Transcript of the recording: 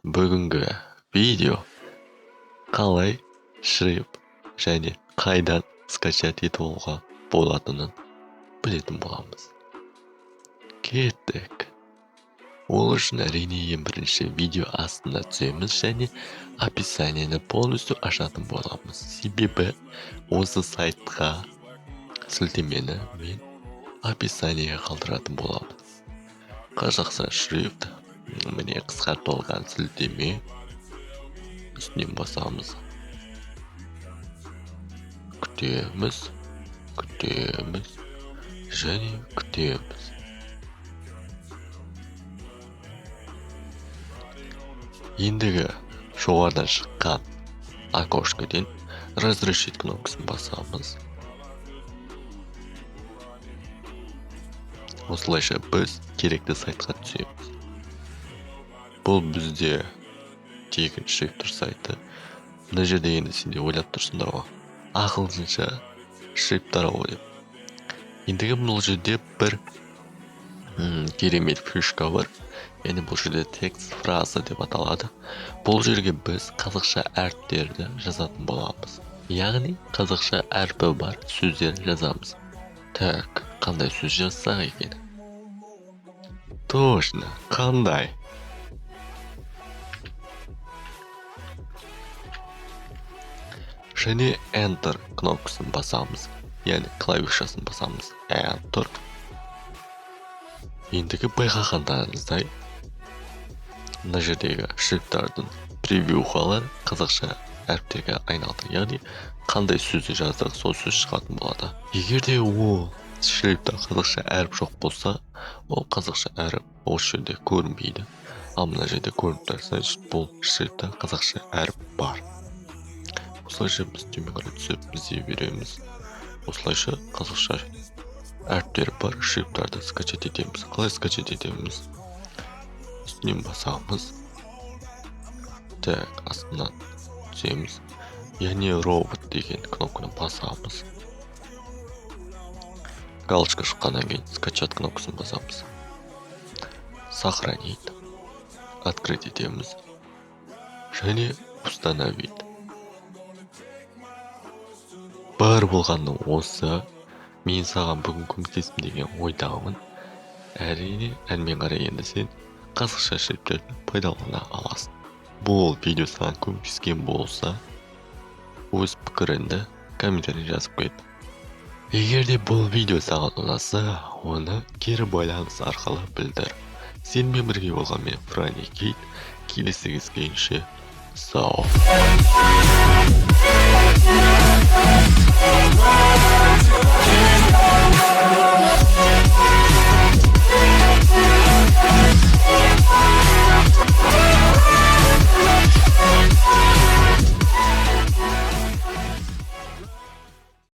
Бүгінгі видео қалай шрифт және қайдан скачать етіп алуға болатынын білетін боламыз. Кеттік. Ол үшін әрине ең бірінші видео астына түсеміз және описаниені полностью ашатын боламыз. Себебі осы сайтқа сілтемені мен описаниеге қалдыратын боламыз. Қазақша шрифт, міне қысқартылған сілтеме, үстінен басамыз. Күтеміз және күтеміз. Ендігі жоғарыдан шыққан окошкадан разрешить кнопкасын басамыз. Осылайша біз керекті сайтқа түсеміз. Бұл бізде тегін шрифтер сайты. Мына жерде енді сенде ойлап тұрсыңдар ғой. Ақылдынша шрифттар ау деп. Ендігі бұл жерде бір керемет фишка бар. Яғни бұл жерде текст фраза деп аталады. Бұл жерге біз қазақша әріптерді жазатын боламыз. Яғни қазақша әрпі бар сөздер жазамыз. Так, қандай сөз жазсақ екен? Точно, қандай? Және Enter кнопкасын басамыз. Яғни клавишасын басамыз. Enter. Ендігі байқағандарыңыздай, мына жердегі шрифттардың превьюхалар қазақша әріптерге айналды. Яғни қандай сөзді жаздық, сол сөз шығатын болады. Егер де ол шрифтта қазақша әріп жоқ болса, ол қазақша әріп осы жерде көрінбейді. Ал мына жерде көрініп тұрса, бұл шрифтта қазақша әріп бар. Осылайша біз төмен қарай түсіп іздей береміз. Осылайша қазақша әріптер бар шрифттарды скачать етеміз. Қалай скачать етеміз? Үстінен басамыз. Так, астынан түсеміз. Яғни робот деген кнопканы басамыз. Галочка шыққаннан кейін скачать кнопкасын басамыз. Сохранить. Открыть етеміз. Және установить. Бар болғанның осы, мен саған бүгін көмектесім деген ойдамын. Әрине, әрмен қарай енді сен қазақша шрифттерді пайдалана аласың. Бұл видео саған көмектескен болса, өз пікіріңді комментарий жазып қойып. Егер де бұл видео саған ұнаса, оны кері байланыс арқылы білдір. Сенімен бірге болған мен Франи Кейт. Келесі кездескенше сау.